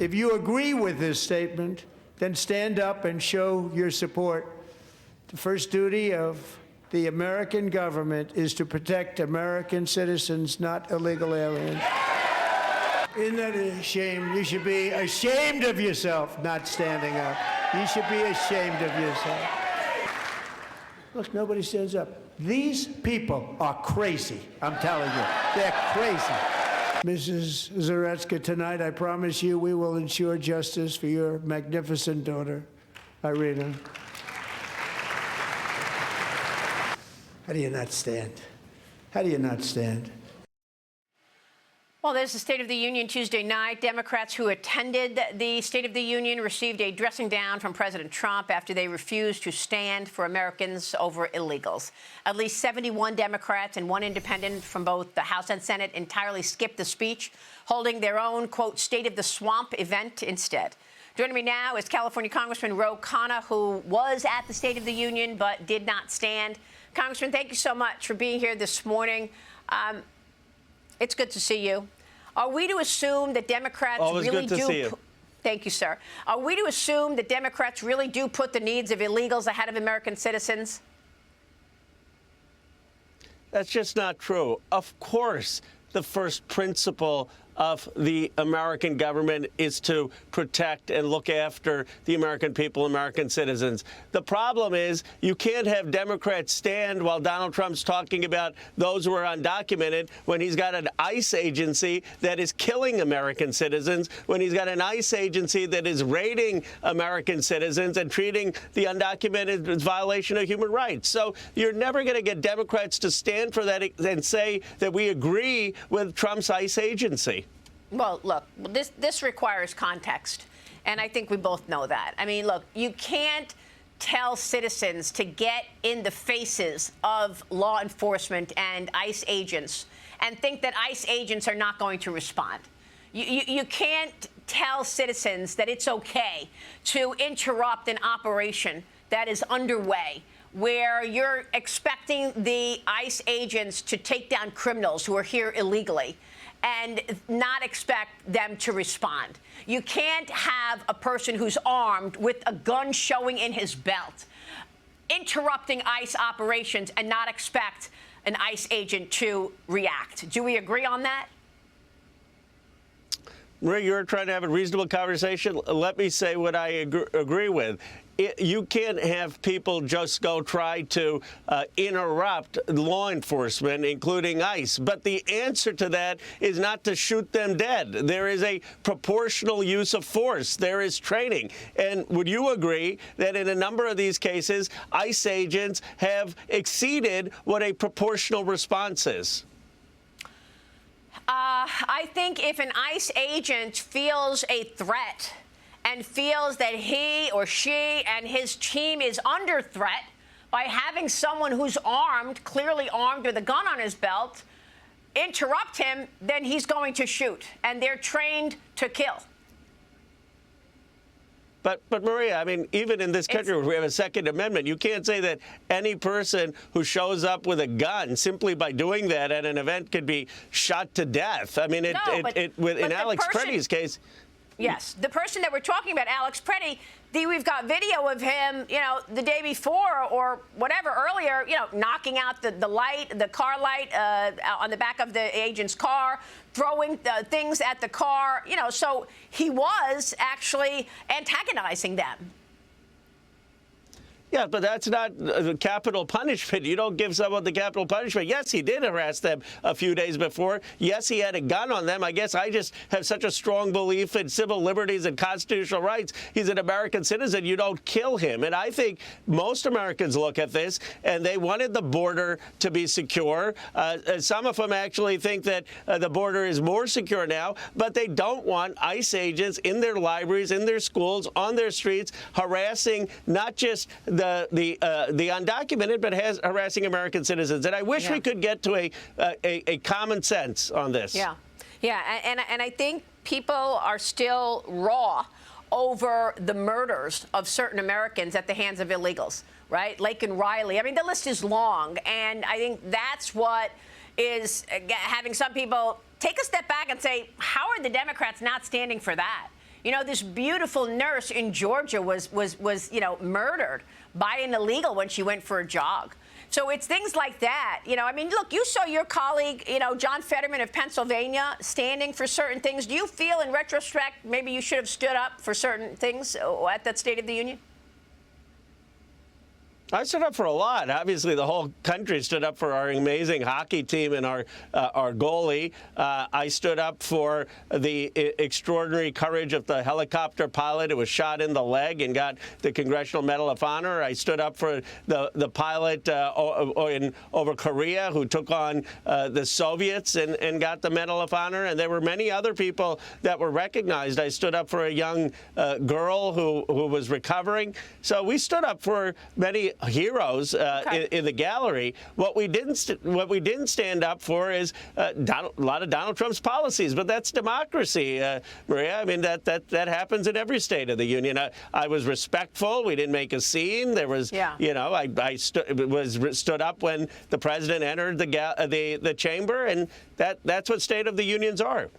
If you agree with this statement, then stand up and show your support. The first duty of the American government is to protect American citizens, not illegal aliens. Isn't that a shame? You should be ashamed of yourself not standing up. You should be ashamed of yourself. Look, nobody stands up. These people are crazy, I'm telling you. They're crazy. Mrs. Zaretsky, tonight I promise you we will ensure justice for your magnificent daughter, Irina. How do you not stand? How do you not stand? Well, there's the State of the Union Tuesday night. Democrats who attended the State of the Union received a dressing down from President Trump after they refused to stand for Americans over illegals. At least 71 Democrats and one independent from both the House and Senate entirely skipped the speech, holding their own, quote, State of the Swamp event instead. Joining me now is California Congressman Khanna, who was at the State of the Union but did not stand. Congressman, thank you so much for being here this morning. It's good to see you. Are we to assume that Democrats Always really good to see you. Thank you, sir. Are we to assume that Democrats really do put the needs of illegals ahead of American citizens? That's just not true. Of course, the first principle of the American government is to protect and look after the American people, American citizens. The problem is you can't have Democrats stand while Donald Trump's talking about those who are undocumented when he's got an ICE agency that is killing American citizens, when he's got an ICE agency that is raiding American citizens and treating the undocumented as violation of human rights. So you're never going to get Democrats to stand for that and say that we agree with Trump's ICE agency. Well, look, this requires context, and I think we both know that. I mean, look, you can't tell citizens to get in the faces of law enforcement and ICE agents and think that ICE agents are not going to respond. You can't tell citizens that it's okay to interrupt an operation that is underway where you're expecting the ICE agents to take down criminals who are here illegally and not expect them to respond. You can't have a person who's armed with a gun showing in his belt interrupting ICE operations and not expect an ICE agent to react. Do we agree on that? Maria, you're trying to have a reasonable conversation. Let me say what I agree with. You can't have people just go try to interrupt law enforcement, including ICE. But the answer to that is not to shoot them dead. There is a proportional use of force. There is training. And would you agree that in a number of these cases, ICE agents have exceeded what a proportional response is? I think if an ICE agent feels a threat and feels that he or she and his team is under threat by having someone who's armed, clearly armed with a gun on his belt, interrupt him, then he's going to shoot. And they're trained to kill. But Maria, I mean, even in this country where we have a Second Amendment, you can't say that any person who shows up with a gun simply by doing that at an event could be shot to death. I mean, in Alex Pretty's case. Yes, the person that we're talking about, Alex Pretty, we've got video of him, you know, the day before or whatever earlier, you know, knocking out the car light on the back of the agent's car, throwing things at the car, you know, so he was actually antagonizing them. Yeah, but that's not the capital punishment. You don't give someone the capital punishment. Yes, he did harass them a few days before. Yes, he had a gun on them. I guess I just have such a strong belief in civil liberties and constitutional rights. He's an American citizen. You don't kill him. And I think most Americans look at this and they wanted the border to be secure. Some of them actually think that the border is more secure now, but they don't want ICE agents in their libraries, in their schools, on their streets, harassing not just the undocumented, but harassing American citizens. And I wish we could get to a common sense on this. Yeah, and I think people are still raw over the murders of certain Americans at the hands of illegals, right? Laken Riley. I mean, the list is long, and I think that's what is having some people take a step back and say, how are the Democrats not standing for that? You know, this beautiful nurse in Georgia was murdered by an illegal when she went for a jog. So it's things like that. You know, I mean, look, you saw your colleague, John Fetterman of Pennsylvania standing for certain things. Do you feel in retrospect maybe you should have stood up for certain things at that State of the Union? I stood up for a lot. Obviously, the whole country stood up for our amazing hockey team and our goalie. I stood up for the extraordinary courage of the helicopter pilot who was shot in the leg and got the Congressional Medal of Honor. I stood up for the pilot over Korea who took on the Soviets and got the Medal of Honor. And there were many other people that were recognized. I stood up for a young girl who was recovering. So we stood up for many heroes in the gallery. What we didn't stand up for is a lot of Donald Trump's policies, but that's democracy, Maria. I mean that happens in every state of the union. I was respectful. We didn't make a scene. There was, I stood up when the president entered the chamber, and that's what State of the Unions are.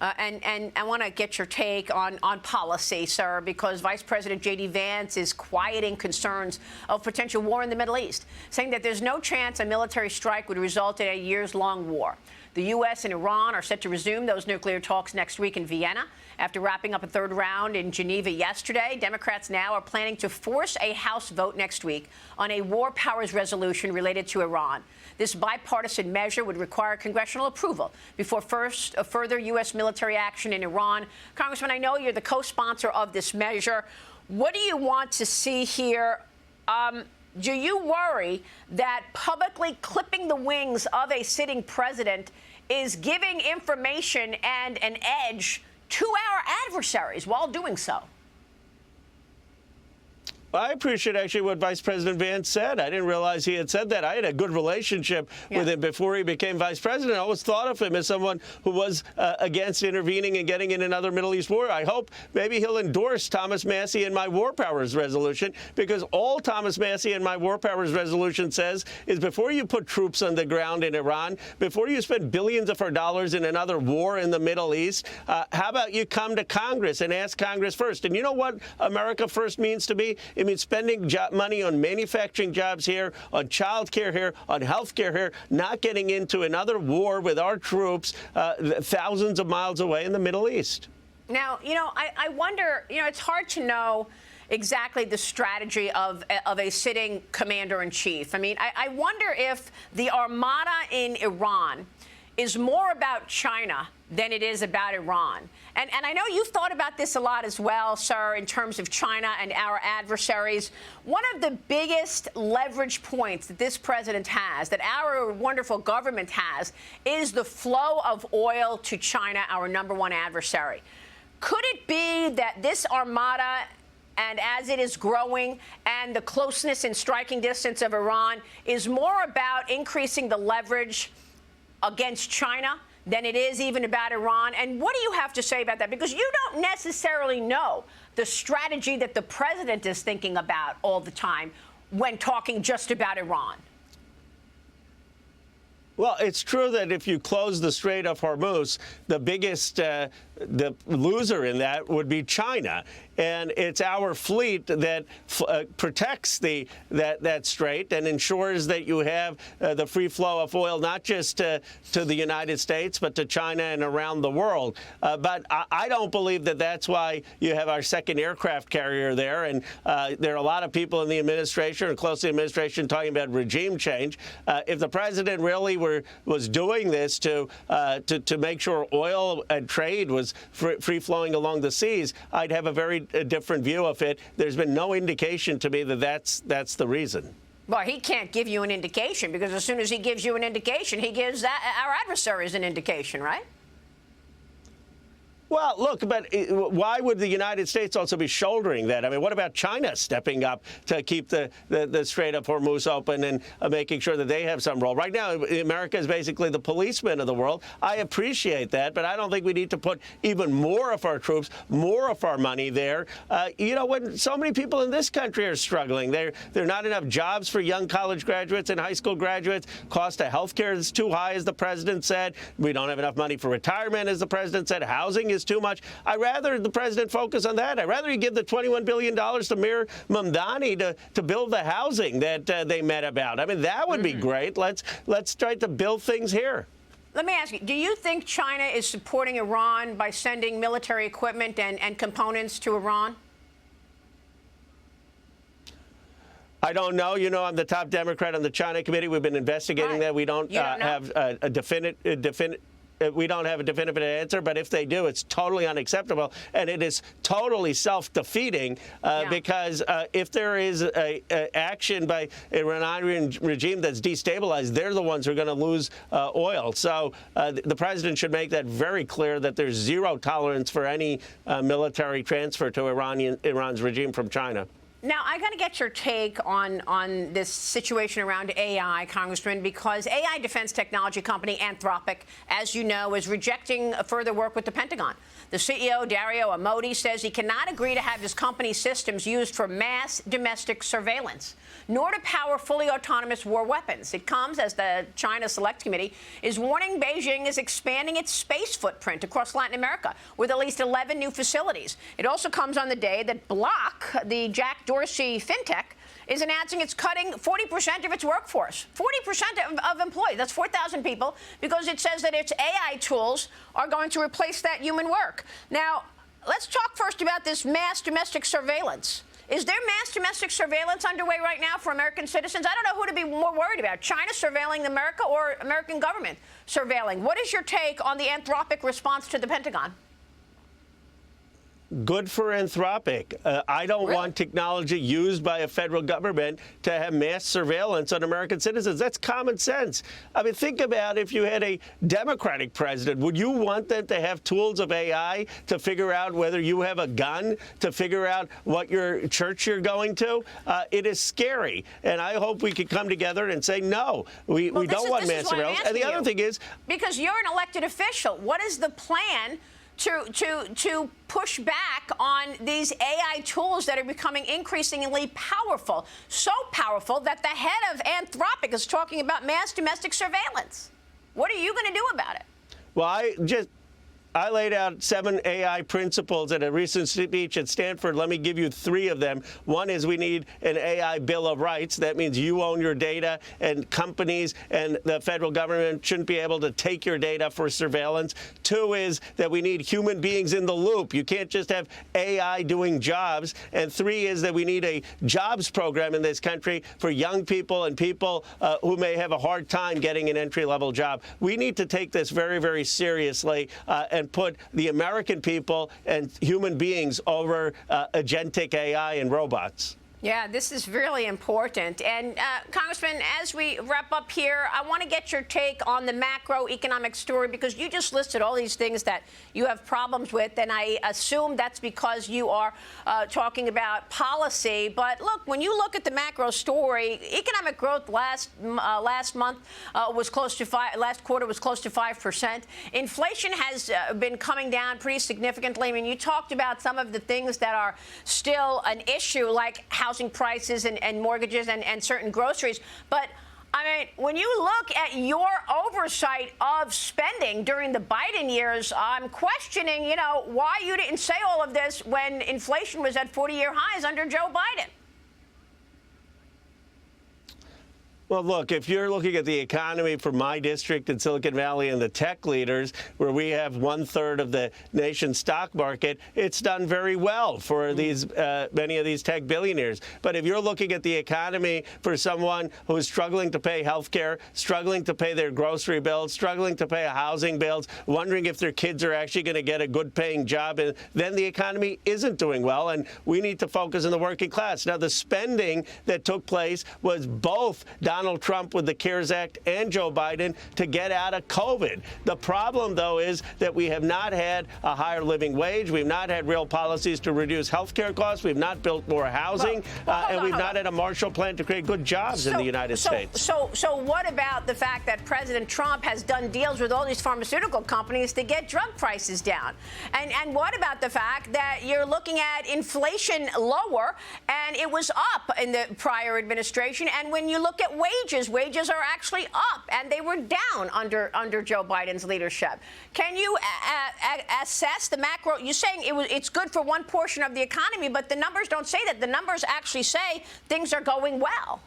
And I want to get your take on policy, sir, because Vice President J.D. Vance is quieting concerns of potential war in the Middle East, saying that there's no chance a military strike would result in a years-long war. The U.S. and Iran are set to resume those nuclear talks next week in Vienna. After wrapping up a third round in Geneva yesterday, Democrats now are planning to force a House vote next week on a war powers resolution related to Iran. This bipartisan measure would require congressional approval before further U.S. military action in Iran. Congressman, I know you're the co-sponsor of this measure. What do you want to see here? Do you worry that publicly clipping the wings of a sitting president is giving information and an edge to our adversaries while doing so? I appreciate actually what Vice President Vance said. I didn't realize he had said that. I had a good relationship with him before he became vice president. I always thought of him as someone who was against intervening and getting in another Middle East war. I hope maybe he'll endorse Thomas Massie and my war powers resolution, because all Thomas Massie and my war powers resolution says is before you put troops on the ground in Iran, before you spend billions of our dollars in another war in the Middle East, how about you come to Congress and ask Congress first? And you know what America first means to me? It means spending money on manufacturing jobs here, on child care here, on health care here, not getting into another war with our troops thousands of miles away in the Middle East. Now, I wonder, it's hard to know exactly the strategy of a sitting commander-in-chief. I mean, I wonder if the armada in Iran is more about China than it is about Iran. And I know you've thought about this a lot as well, sir, in terms of China and our adversaries. One of the biggest leverage points that this president has, that our wonderful government has, is the flow of oil to China, our #1 adversary. Could it be that this armada, and as it is growing, and the closeness and striking distance of Iran, is more about increasing the leverage against China than it is even about Iran? And what do you have to say about that? Because you don't necessarily know the strategy that the president is thinking about all the time when talking just about Iran. Well, it's true that if you close the Strait of Hormuz, the biggest the loser in that would be China. And it's our fleet that protects that strait and ensures that you have the free flow of oil, not just to the United States, but to China and around the world. But I don't believe that that's why you have our second aircraft carrier there. And there are a lot of people in the administration and close to the administration talking about regime change. If the president really was doing this to make sure oil and trade was free flowing along the seas, I'd have a very different view of it. There's been no indication to me that that's the reason. Well, he can't give you an indication, because as soon as he gives you an indication, he gives our adversaries an indication, right? Well, look, but why would the United States also be shouldering that? I mean, what about China stepping up to keep the Strait of Hormuz open and making sure that they have some role? Right now, America is basically the policeman of the world. I appreciate that, but I don't think we need to put even more of our troops, more of our money there. When so many people in this country are struggling, there are not enough jobs for young college graduates and high school graduates. Cost of health care is too high, as the president said. We don't have enough money for retirement, as the president said. Housing is is too much. I'd rather the president focus on that. I'd rather he give the $21 billion to Mir Mamdani to build the housing that they met about. I mean, that would be great. Let's try to build things here. Let me ask you, do you think China is supporting Iran by sending military equipment and components to Iran? I don't know. You know, I'm the top Democrat on the China committee. We've been investigating that. We don't have a definitive answer, but if they do, it's totally unacceptable, and it is totally self-defeating because if there is a action by an Iranian regime that's destabilized, they're the ones who are going to lose oil. So the president should make that very clear that there's zero tolerance for any military transfer to Iran's regime from China. Now, I got to get your take on this situation around AI, Congressman, because AI defense technology company Anthropic, as you know, is rejecting further work with the Pentagon. The CEO, Dario Amodei, says he cannot agree to have his company's systems used for mass domestic surveillance, nor to power fully autonomous war weapons. It comes as the China Select Committee is warning Beijing is expanding its space footprint across Latin America with at least 11 new facilities. It also comes on the day that Block, the Jack Dorsey fintech, is announcing it's cutting 40% of its workforce, 40% of employees. That's 4,000 people, because it says that its AI tools are going to replace that human work. Now, let's talk first about this mass domestic surveillance. Is there mass domestic surveillance underway right now for American citizens? I don't know who to be more worried about, China surveilling America or American government surveilling. What is your take on the Anthropic response to the Pentagon? Good for Anthropic. I don't want technology used by a federal government to have mass surveillance on American citizens. That's common sense. I mean, think about if you had a Democratic president. Would you want them to have tools of AI to figure out whether you have a gun, to figure out what your church you're going to? It is scary. And I hope we can come together and say, no, we don't want mass surveillance. And the other thing is, because you're an elected official, what is the plan to push back on these AI tools that are becoming increasingly powerful, so powerful that the head of Anthropic is talking about mass domestic surveillance? What are you going to do about it? Well, I laid out 7 AI principles at a recent speech at Stanford. Let me give you 3 of them. One is we need an AI Bill of Rights. That means you own your data, and companies and the federal government shouldn't be able to take your data for surveillance. 2 is that we need human beings in the loop. You can't just have AI doing jobs. And 3 is that we need a jobs program in this country for young people and people who may have a hard time getting an entry-level job. We need to take this very, very seriously and put the American people and human beings over agentic AI and robots. Yeah, this is really important. And, Congressman, as we wrap up here, I want to get your take on the macroeconomic story, because you just listed all these things that you have problems with, and I assume that's because you are talking about policy. But, look, when you look at the macro story, economic growth last month was close to last quarter was close to 5%. Inflation has been coming down pretty significantly. I mean, you talked about some of the things that are still an issue, like housing prices and mortgages and certain groceries. But, I mean, when you look at your oversight of spending during the Biden years, I'm questioning, you know, why you didn't say all of this when inflation was at 40-year highs under Joe Biden. Well, look, if you're looking at the economy for my district in Silicon Valley and the tech leaders, where we have 1/3 of the nation's stock market, it's done very well for these many of these tech billionaires. But if you're looking at the economy for someone who is struggling to pay health care, struggling to pay their grocery bills, struggling to pay housing bills, wondering if their kids are actually going to get a good-paying job, then the economy isn't doing well, and we need to focus on the working class. Now, the spending that took place was both Donald Trump with the CARES Act and Joe Biden to get out of COVID. The problem, though, is that we have not had a higher living wage. We've not had real policies to reduce health care costs. We've not built more housing. And we've not had a Marshall Plan to create good jobs in the United States. So what about the fact that President Trump has done deals with all these pharmaceutical companies to get drug prices down? And what about the fact that you're looking at inflation lower, and it was up in the prior administration? And when you look at wages. Wages are actually up, and they were down under Joe Biden's leadership. Can you assess the macro? You're saying it's good for one portion of the economy, but the numbers don't say that. The numbers actually say things are going well.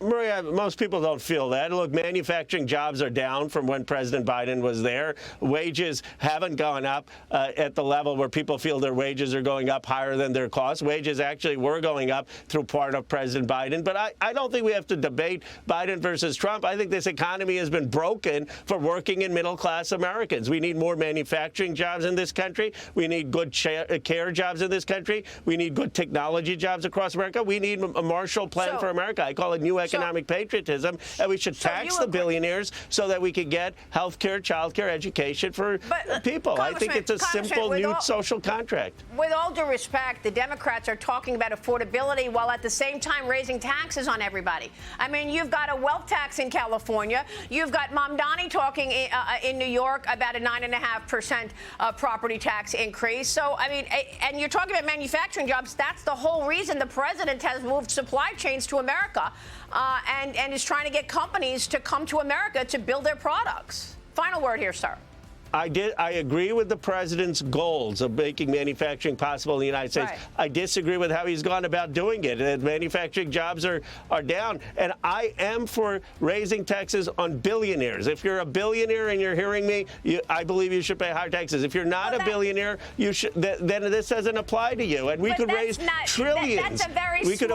Maria, most people don't feel that. Look, manufacturing jobs are down from when President Biden was there. Wages haven't gone up at the level where people feel their wages are going up higher than their costs. Wages actually were going up through part of President Biden. But I don't think we have to debate Biden versus Trump. I think this economy has been broken for working and middle-class Americans. We need more manufacturing jobs in this country. We need good care jobs in this country. We need good technology jobs across America. We need a Marshall Plan for America. I call it new economic patriotism, and we should tax the billionaires so that we could get health care, child care, education for people. I think it's a simple new social contract. With all due respect, the Democrats are talking about affordability while at the same time raising taxes on everybody. I mean, you've got a wealth tax in California. You've got Mamdani talking in New York about a 9.5% property tax increase. So, I mean, and you're talking about manufacturing jobs. That's the whole reason the president has moved supply chains to America. And is trying to get companies to come to America to build their products. Final word here, sir. I agree with the president's goals of making manufacturing possible in the United States. Right. I disagree with how he's gone about doing it. Manufacturing jobs are down. And I am for raising taxes on billionaires. If you're a billionaire and you're hearing me, I believe you should pay higher taxes. If you're not a billionaire, you should, then this doesn't apply to you. And we could raise trillions. We could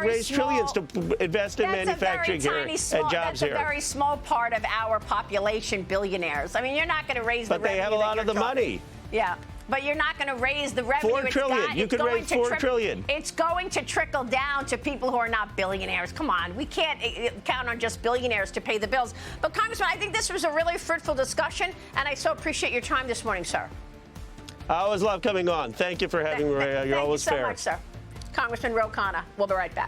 raise trillions to invest in manufacturing here and jobs here. That's a very small part of our population, billionaires. I mean, you're not going to raise the revenue. But they have a lot of the money. Yeah. But you're not going to raise the revenue. $4 trillion. You could raise $4 trillion. It's going to trickle down to people who are not billionaires. Come on. We can't count on just billionaires to pay the bills. But, Congressman, I think this was a really fruitful discussion, and I so appreciate your time this morning, sir. I always love coming on. Thank you for having me, Maria. You're always fair. Thank you so much, sir. Congressman Ro Khanna. We'll be right back.